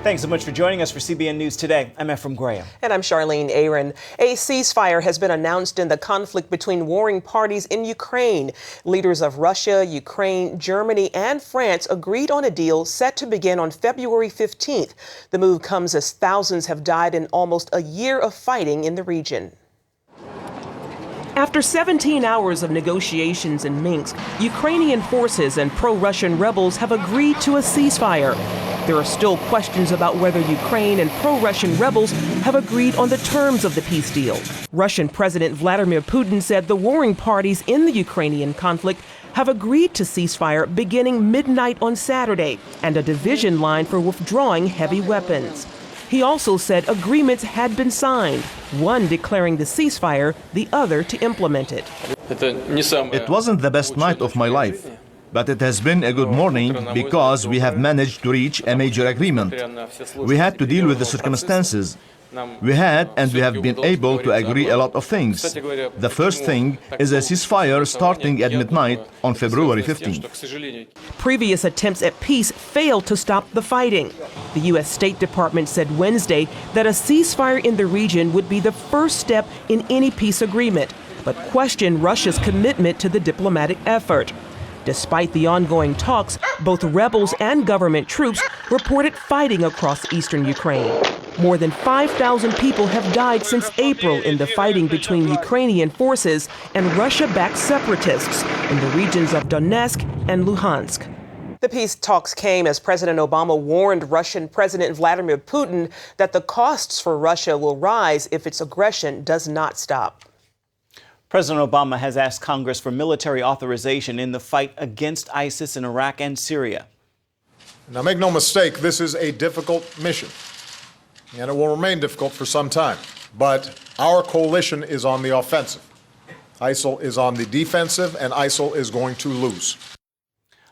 Thanks so much for joining us for CBN News Today. I'm Ephraim Graham. And I'm Charlene Aaron. A ceasefire has been announced in the conflict between warring parties in Ukraine. Leaders of Russia, Ukraine, Germany, and France agreed on a deal set to begin on February 15th. The move comes as thousands have died in almost a year of fighting in the region. After 17 hours of negotiations in Minsk, Ukrainian forces and pro-Russian rebels have agreed to a ceasefire. There are still questions about whether Ukraine and pro-Russian rebels have agreed on the terms of the peace deal. Russian President Vladimir Putin said the warring parties in the Ukrainian conflict have agreed to ceasefire beginning midnight on Saturday and a division line for withdrawing heavy weapons. He also said agreements had been signed, one declaring the ceasefire, the other to implement it. It wasn't the best night of my life, but it has been a good morning because we have managed to reach a major agreement. We had to deal with the circumstances. We had and we have been able to agree a lot of things. The first thing is a ceasefire starting at midnight on February 15th. Previous attempts at peace failed to stop the fighting. The U.S. State Department said Wednesday that a ceasefire in the region would be the first step in any peace agreement, but questioned Russia's commitment to the diplomatic effort. Despite the ongoing talks, both rebels and government troops reported fighting across eastern Ukraine. More than 5,000 people have died since April in the fighting between Ukrainian forces and Russia-backed separatists in the regions of Donetsk and Luhansk. The peace talks came as President Obama warned Russian President Vladimir Putin that the costs for Russia will rise if its aggression does not stop. President Obama has asked Congress for military authorization in the fight against ISIS in Iraq and Syria. Now, make no mistake, this is a difficult mission, and it will remain difficult for some time. But our coalition is on the offensive. ISIL is on the defensive, and ISIL is going to lose.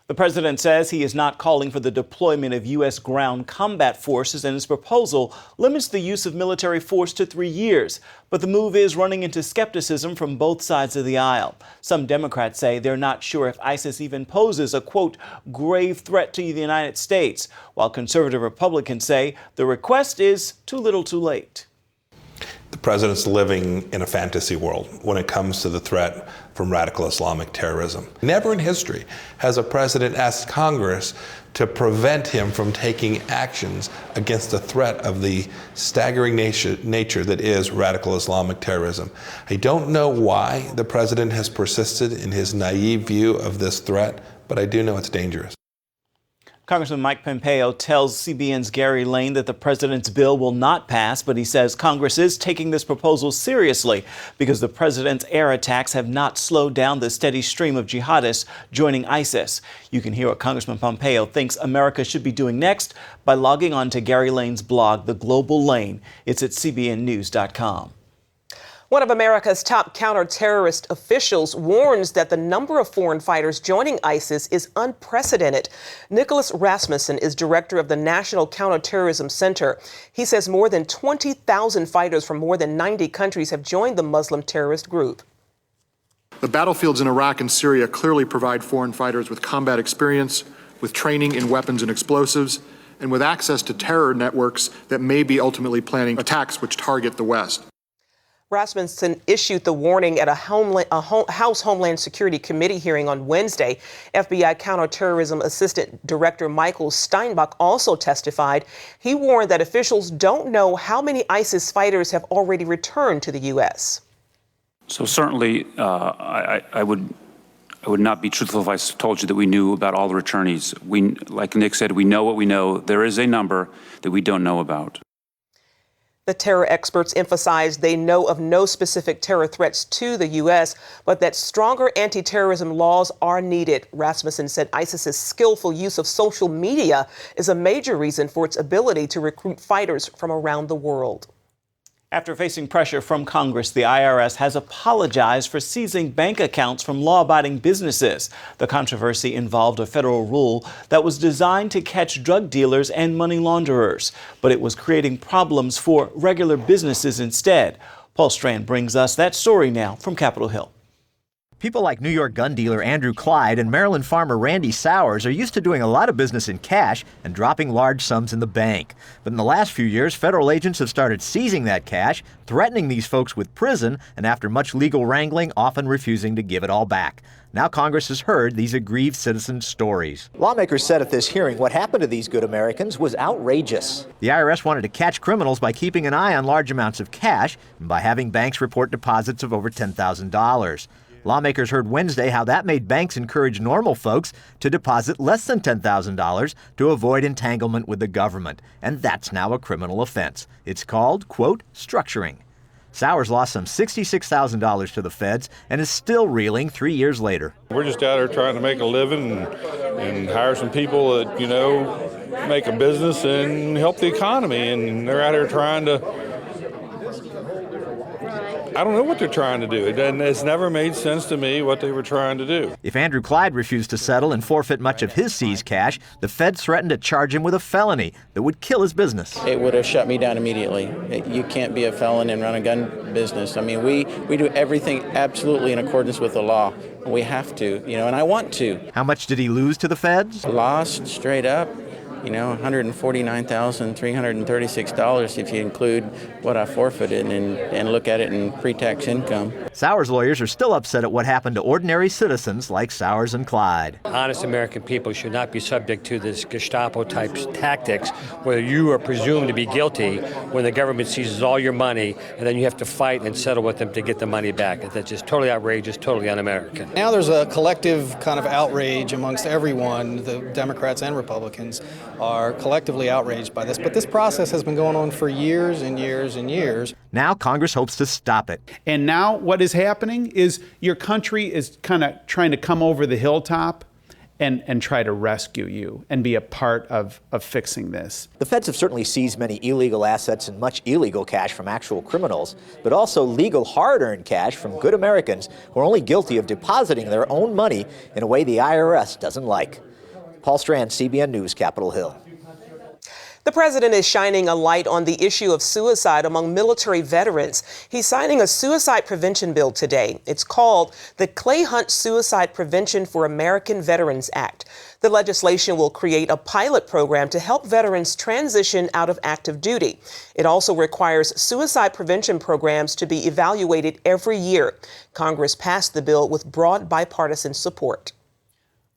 The president says he is not calling for the deployment of U.S. ground combat forces, and his proposal limits the use of military force to 3 years. But the move is running into skepticism from both sides of the aisle. Some Democrats say they're not sure if ISIS even poses a, quote, grave threat to the United States, while conservative Republicans say the request is too little too late. The president's living in a fantasy world when it comes to the threat from radical Islamic terrorism. Never in history has a president asked Congress to prevent him from taking actions against the threat of the staggering nature that is radical Islamic terrorism. I don't know why the president has persisted in his naive view of this threat, but I do know it's dangerous. Congressman Mike Pompeo tells CBN's Gary Lane that the president's bill will not pass, but he says Congress is taking this proposal seriously because the president's air attacks have not slowed down the steady stream of jihadists joining ISIS. You can hear what Congressman Pompeo thinks America should be doing next by logging on to Gary Lane's blog, The Global Lane. It's at cbnnews.com. One of America's top counter-terrorist officials warns that the number of foreign fighters joining ISIS is unprecedented. Nicholas Rasmussen is director of the National Counterterrorism Center. He says more than 20,000 fighters from more than 90 countries have joined the Muslim terrorist group. The battlefields in Iraq and Syria clearly provide foreign fighters with combat experience, with training in weapons and explosives, and with access to terror networks that may be ultimately planning attacks which target the West. Rasmussen issued the warning at a House Homeland Security Committee hearing on Wednesday. FBI Counterterrorism Assistant Director Michael Steinbach also testified. He warned that officials don't know how many ISIS fighters have already returned to the U.S. So certainly, I would not be truthful if I told you that we knew about all the returnees. Like Nick said, we know what we know. There is a number that we don't know about. The terror experts emphasize they know of no specific terror threats to the U.S., but that stronger anti-terrorism laws are needed. Rasmussen said ISIS's skillful use of social media is a major reason for its ability to recruit fighters from around the world. After facing pressure from Congress, the IRS has apologized for seizing bank accounts from law-abiding businesses. The controversy involved a federal rule that was designed to catch drug dealers and money launderers, but it was creating problems for regular businesses instead. Paul Strand brings us that story now from Capitol Hill. People like New York gun dealer Andrew Clyde and Maryland farmer Randy Sowers are used to doing a lot of business in cash and dropping large sums in the bank. But in the last few years, federal agents have started seizing that cash, threatening these folks with prison, and after much legal wrangling, often refusing to give it all back. Now Congress has heard these aggrieved citizens' stories. Lawmakers said at this hearing what happened to these good Americans was outrageous. The IRS wanted to catch criminals by keeping an eye on large amounts of cash and by having banks report deposits of over $10,000. Lawmakers heard Wednesday how that made banks encourage normal folks to deposit less than $10,000 to avoid entanglement with the government. And that's now a criminal offense. It's called, quote, structuring. Sowers lost some $66,000 to the feds and is still reeling 3 years later. We're just out there trying to make a living and hire some people that, make a business and help the economy. And they're out there trying to, I don't know what they're trying to do. It's never made sense to me what they were trying to do. If Andrew Clyde refused to settle and forfeit much of his seized cash, the feds threatened to charge him with a felony that would kill his business. It would have shut me down immediately. You can't be a felon and run a gun business. I mean, we do everything absolutely in accordance with the law. We have to, and I want to. How much did he lose to the feds? Lost straight up. $149,336 if you include what I forfeited and look at it in pre-tax income. Sowers' lawyers are still upset at what happened to ordinary citizens like Sowers and Clyde. Honest American people should not be subject to this Gestapo-type tactics where you are presumed to be guilty when the government seizes all your money and then you have to fight and settle with them to get the money back. That's just totally outrageous, totally un-American. Now there's a collective kind of outrage amongst everyone, the Democrats and Republicans are collectively outraged by this. But this process has been going on for years and years and years. Now Congress hopes to stop it. And now what is happening is your country is kind of trying to come over the hilltop and try to rescue you and be a part of fixing this. The feds have certainly seized many illegal assets and much illegal cash from actual criminals, but also legal hard-earned cash from good Americans who are only guilty of depositing their own money in a way the IRS doesn't like. Paul Strand, CBN News, Capitol Hill. The president is shining a light on the issue of suicide among military veterans. He's signing a suicide prevention bill today. It's called the Clay Hunt Suicide Prevention for American Veterans Act. The legislation will create a pilot program to help veterans transition out of active duty. It also requires suicide prevention programs to be evaluated every year. Congress passed the bill with broad bipartisan support.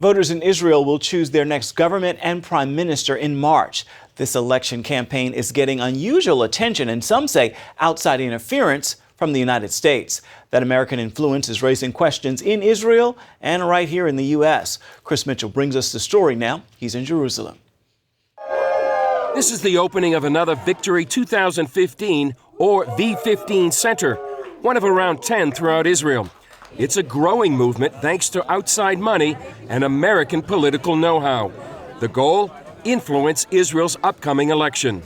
Voters in Israel will choose their next government and prime minister in March. This election campaign is getting unusual attention and some say outside interference from the United States. That American influence is raising questions in Israel and right here in the U.S. Chris Mitchell brings us the story now. He's in Jerusalem. This is the opening of another Victory 2015 or V15 Center, one of around 10 throughout Israel. It's a growing movement thanks to outside money and American political know-how. The goal? Influence Israel's upcoming election.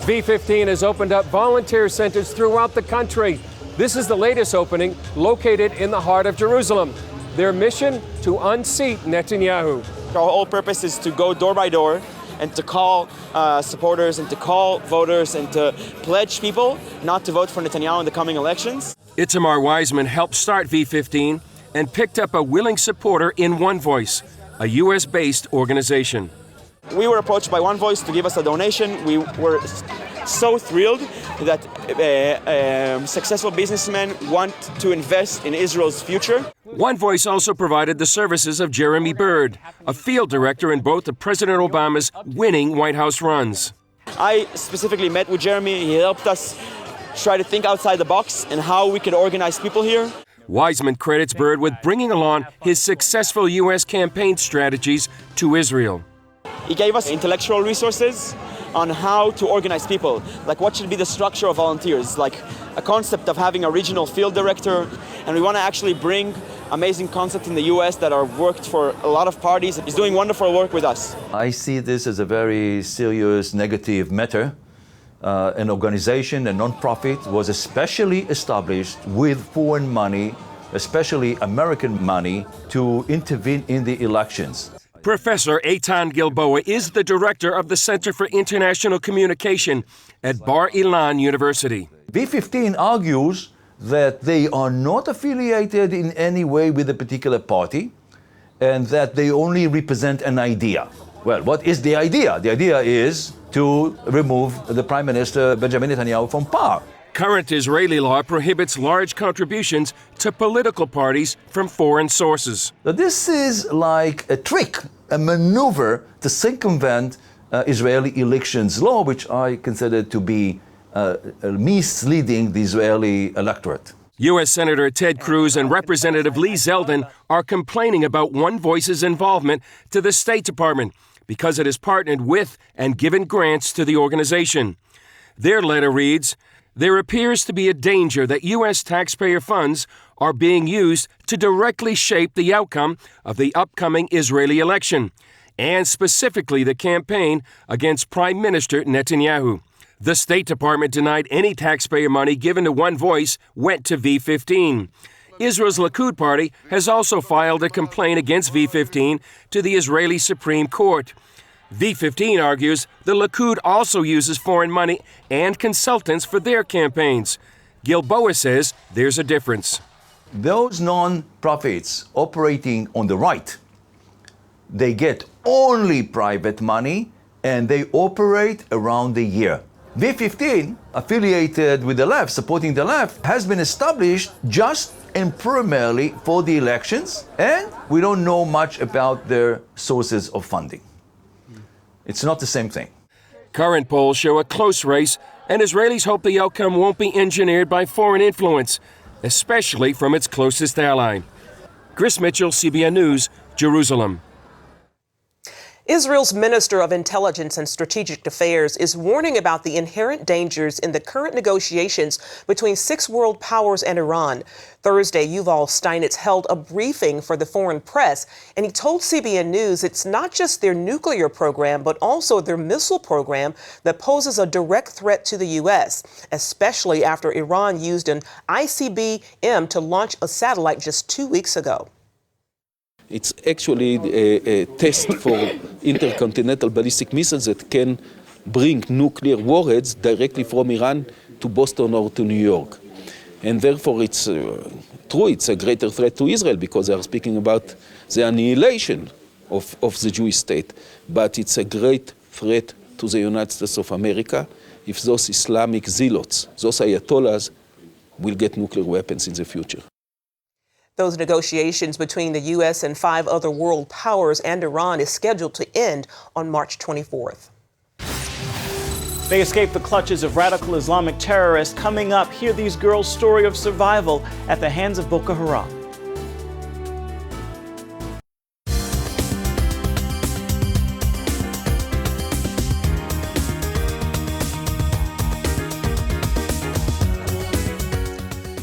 V15 has opened up volunteer centers throughout the country. This is the latest opening, located in the heart of Jerusalem. Their mission? To unseat Netanyahu. Our whole purpose is to go door by door and to call supporters and to call voters and to pledge people not to vote for Netanyahu in the coming elections. Itamar Wiseman helped start V15 and picked up a willing supporter in One Voice, a U.S.-based organization. We were approached by One Voice to give us a donation. We were so thrilled that successful businessmen want to invest in Israel's future. One Voice also provided the services of Jeremy Bird, a field director in both of President Obama's winning White House runs. I specifically met with Jeremy. He helped us try to think outside the box and how we could organize people here. Wiseman credits Bird with bringing along his successful U.S. campaign strategies to Israel. He gave us intellectual resources on how to organize people, like what should be the structure of volunteers, like a concept of having a regional field director, and we want to actually bring amazing concepts in the U.S. that are worked for a lot of parties. He's doing wonderful work with us. I see this as a very serious negative matter. An organization, a non-profit, was especially established with foreign money, especially American money, to intervene in the elections. Professor Eitan Gilboa is the director of the Center for International Communication at Bar Ilan University. V15 argues that they are not affiliated in any way with a particular party and that they only represent an idea. Well, what is the idea? The idea is to remove the Prime Minister Benjamin Netanyahu from power. Current Israeli law prohibits large contributions to political parties from foreign sources. Now, this is like a trick, a maneuver to circumvent Israeli elections law, which I consider to be misleading the Israeli electorate. U.S. Senator Ted Cruz and Representative Lee Zeldin are complaining about One Voice's involvement to the State Department because it has partnered with and given grants to the organization. Their letter reads, "There appears to be a danger that U.S. taxpayer funds are being used to directly shape the outcome of the upcoming Israeli election, and specifically the campaign against Prime Minister Netanyahu." The State Department denied any taxpayer money given to One Voice went to V15. Israel's Likud party has also filed a complaint against V15 to the Israeli Supreme Court. V15 argues the Likud also uses foreign money and consultants for their campaigns. Gilboa says there's a difference. Those non-profits operating on the right, they get only private money and they operate around the year. V15, affiliated with the left, supporting the left, has been established just and primarily for the elections, and we don't know much about their sources of funding. It's not the same thing. Current polls show a close race, and Israelis hope the outcome won't be engineered by foreign influence, especially from its closest ally. Chris Mitchell, CBN News, Jerusalem. Israel's Minister of Intelligence and Strategic Affairs is warning about the inherent dangers in the current negotiations between 6 world powers and Iran. Thursday, Yuval Steinitz held a briefing for the foreign press, and he told CBN News it's not just their nuclear program, but also their missile program that poses a direct threat to the U.S., especially after Iran used an ICBM to launch a satellite just 2 weeks ago. It's actually a test for intercontinental ballistic missiles that can bring nuclear warheads directly from Iran to Boston or to New York. And therefore it's true, it's a greater threat to Israel because they are speaking about the annihilation of the Jewish state. But it's a great threat to the United States of America if those Islamic zealots, those Ayatollahs, will get nuclear weapons in the future. Those negotiations between the U.S. and 5 other world powers and Iran is scheduled to end on March 24th. They escaped the clutches of radical Islamic terrorists. Coming up, hear these girls' story of survival at the hands of Boko Haram.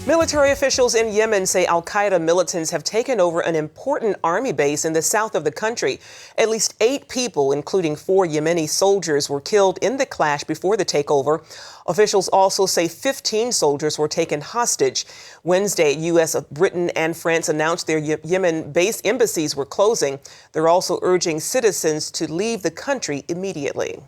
Military officials in Yemen say Al-Qaeda militants have taken over an important army base in the south of the country. At least 8 people, including 4 Yemeni soldiers, were killed in the clash before the takeover. Officials also say 15 soldiers were taken hostage. Wednesday, U.S., Britain, and France announced their Yemen-based embassies were closing. They're also urging citizens to leave the country immediately.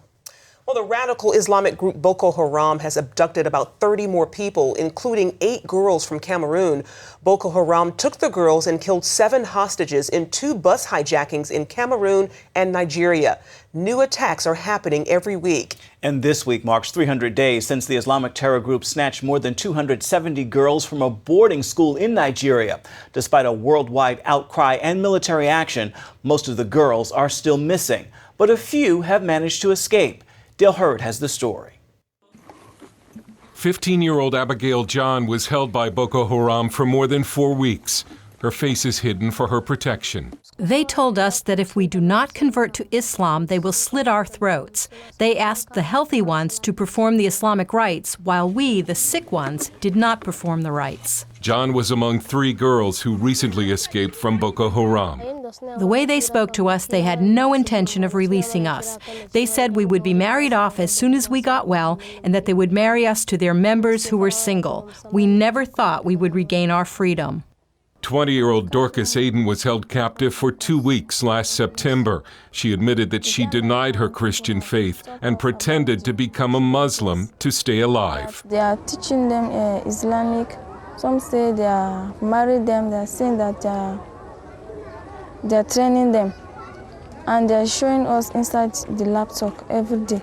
Well, the radical Islamic group Boko Haram has abducted about 30 more people, including 8 girls from Cameroon. Boko Haram took the girls and killed 7 hostages in 2 bus hijackings in Cameroon and Nigeria. New attacks are happening every week. And this week marks 300 days since the Islamic terror group snatched more than 270 girls from a boarding school in Nigeria. Despite a worldwide outcry and military action, most of the girls are still missing, but a few have managed to escape. Dale Hurd has the story. 15-year-old Abigail John was held by Boko Haram for more than 4 weeks. Her face is hidden for her protection. They told us that if we do not convert to Islam, they will slit our throats. They asked the healthy ones to perform the Islamic rites, while we, the sick ones, did not perform the rites. John was among 3 girls who recently escaped from Boko Haram. The way they spoke to us, they had no intention of releasing us. They said we would be married off as soon as we got well, and that they would marry us to their members who were single. We never thought we would regain our freedom. 20-year-old Dorcas Aiden was held captive for 2 weeks last September. She admitted that she denied her Christian faith and pretended to become a Muslim to stay alive. They are teaching them Islamic Some say they are married them, they are saying that they are training them. And they are showing us inside the laptop every day.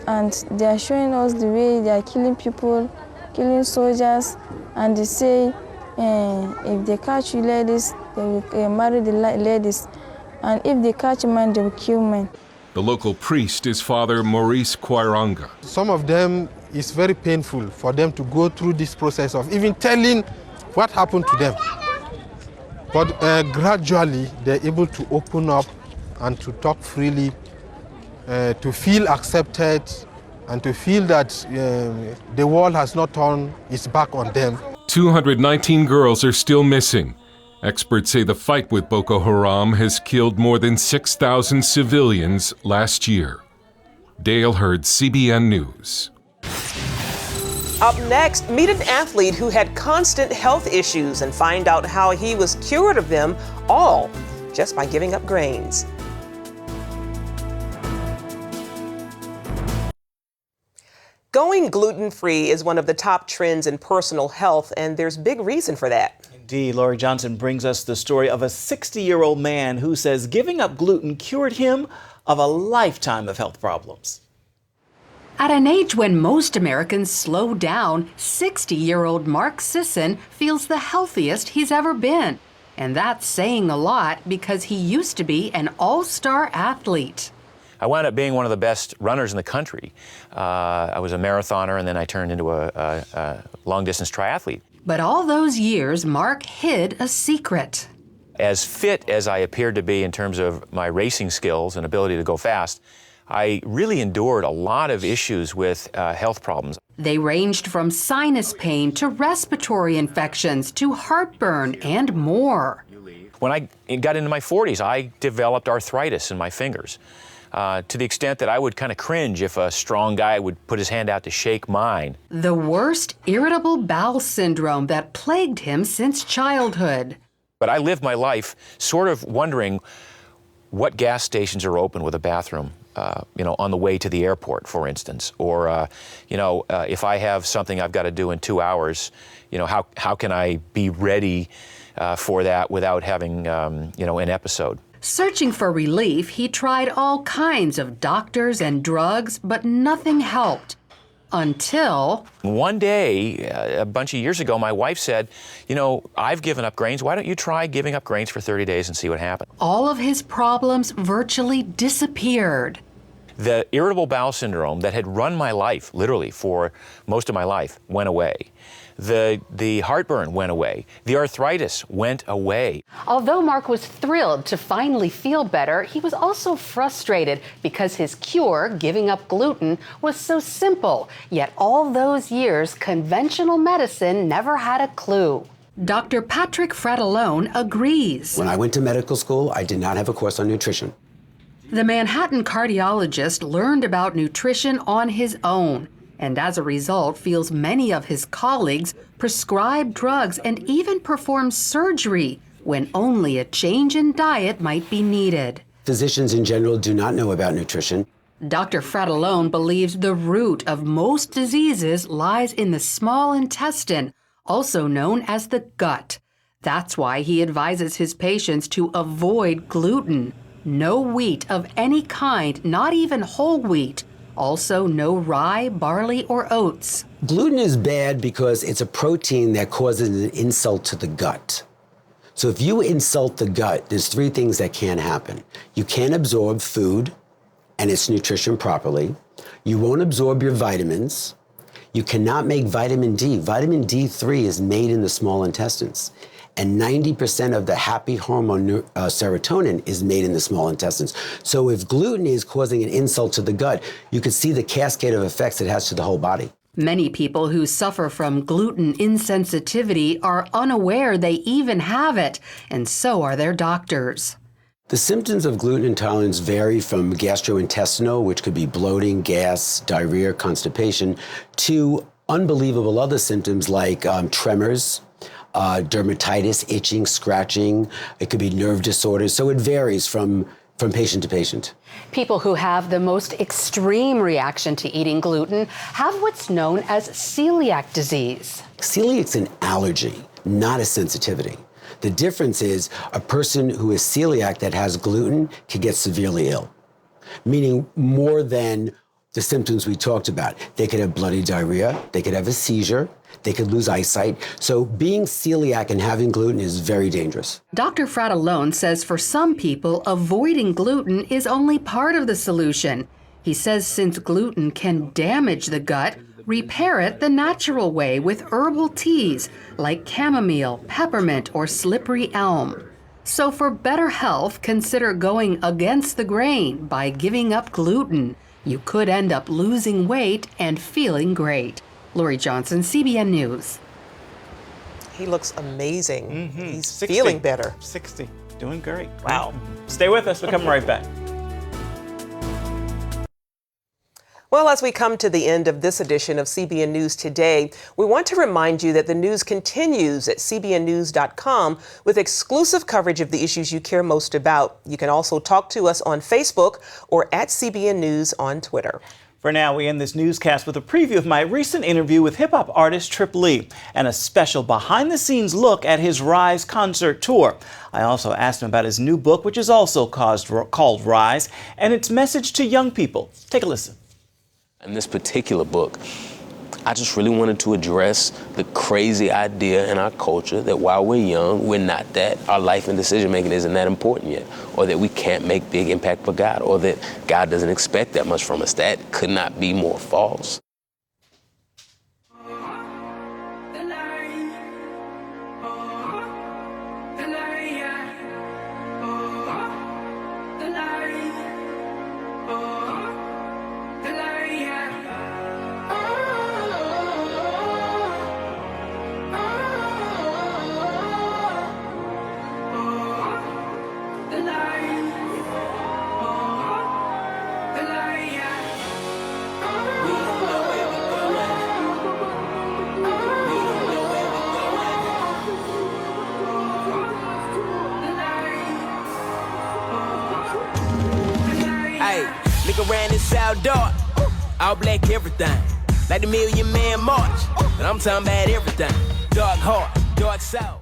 And they are showing us the way they are killing people, killing soldiers, and they say if they catch you ladies, they will marry the ladies. And if they catch men, they will kill men. The local priest is Father Maurice Kwairanga. Some of them, it's very painful for them to go through this process of even telling what happened to them. But gradually, they're able to open up and to talk freely, to feel accepted, and to feel that the world has not turned its back on them. 219 girls are still missing. Experts say the fight with Boko Haram has killed more than 6,000 civilians last year. Dale Hurd, CBN News. Up next, meet an athlete who had constant health issues and find out how he was cured of them all just by giving up grains. Going gluten-free is one of the top trends in personal health, and there's big reason for that. Indeed, Laurie Johnson brings us the story of a 60-year-old man who says giving up gluten cured him of a lifetime of health problems. At an age when most Americans slow down, 60-year-old Mark Sisson feels the healthiest he's ever been. And that's saying a lot because he used to be an all-star athlete. I wound up being one of the best runners in the country. I was a marathoner, and then I turned into a long-distance triathlete. But all those years, Mark hid a secret. As fit as I appeared to be in terms of my racing skills and ability to go fast, I really endured a lot of issues with health problems. They ranged from sinus pain to respiratory infections to heartburn and more. When I got into my 40s, I developed arthritis in my fingers. To the extent that I would kind of cringe if a strong guy would put his hand out to shake mine. The worst irritable bowel syndrome that plagued him since childhood. But I lived my life sort of wondering what gas stations are open with a bathroom, on the way to the airport, for instance. Or, if I have something I've got to do in 2 hours, how can I be ready for that without having, an episode? Searching for relief, he tried all kinds of doctors and drugs, but nothing helped. Until one day, a bunch of years ago, my wife said, I've given up grains. Why don't you try giving up grains for 30 days and see what happens? All of his problems virtually disappeared. The irritable bowel syndrome that had run my life, literally for most of my life, went away. The heartburn went away. The arthritis went away. Although Mark was thrilled to finally feel better, he was also frustrated because his cure, giving up gluten, was so simple. Yet all those years, conventional medicine never had a clue. Dr. Patrick Fratellone agrees. When I went to medical school, I did not have a course on nutrition. The Manhattan cardiologist learned about nutrition on his own, and as a result feels many of his colleagues prescribe drugs and even perform surgery when only a change in diet might be needed. Physicians in general do not know about nutrition. Dr. Fratellone believes the root of most diseases lies in the small intestine, also known as the gut. That's why he advises his patients to avoid gluten. No wheat of any kind, not even whole wheat. Also, no rye, barley, or oats. Gluten is bad because it's a protein that causes an insult to the gut. So if you insult the gut, there's three things that can happen. You can't absorb food and its nutrition properly. You won't absorb your vitamins. You cannot make vitamin D. Vitamin D3 is made in the small intestines. And 90% of the happy hormone serotonin is made in the small intestines. So if gluten is causing an insult to the gut, you can see the cascade of effects it has to the whole body. Many people who suffer from gluten insensitivity are unaware they even have it, and so are their doctors. The symptoms of gluten intolerance vary from gastrointestinal, which could be bloating, gas, diarrhea, constipation, to unbelievable other symptoms like tremors, dermatitis, itching, scratching. It could be nerve disorders. So it varies from from patient to patient. People who have the most extreme reaction to eating gluten have what's known as celiac disease. Celiac's an allergy, not a sensitivity. The difference is a person who is celiac that has gluten can get severely ill, meaning more than the symptoms we talked about. They could have bloody diarrhea, they could have a seizure, they could lose eyesight. So being celiac and having gluten is very dangerous. Dr. Fratellone says for some people, avoiding gluten is only part of the solution. He says since gluten can damage the gut, repair it the natural way with herbal teas like chamomile, peppermint, or slippery elm. So for better health, consider going against the grain by giving up gluten. You could end up losing weight and feeling great. Lori Johnson, CBN News. He looks amazing. He's 60. feeling better. 60. Doing great. Wow. Stay with us. We're coming right back. Well, as we come to the end of this edition of CBN News Today, we want to remind you that the news continues at cbnnews.com with exclusive coverage of the issues you care most about. You can also talk to us on Facebook or at CBN News on Twitter. For now, we end this newscast with a preview of my recent interview with hip-hop artist Trip Lee and a special behind-the-scenes look at his Rise concert tour. I also asked him about his new book, which is also called Rise, and its message to young people. Take a listen. In this particular book, I just really wanted to address the crazy idea in our culture that while we're young, we're not that, our life and decision making isn't that important yet, or that we can't make big impact for God, or that God doesn't expect that much from us. That could not be more false. Look around this outdoor, all black everything, like the Million Man March, but I'm talking about everything, dark heart, dark soul.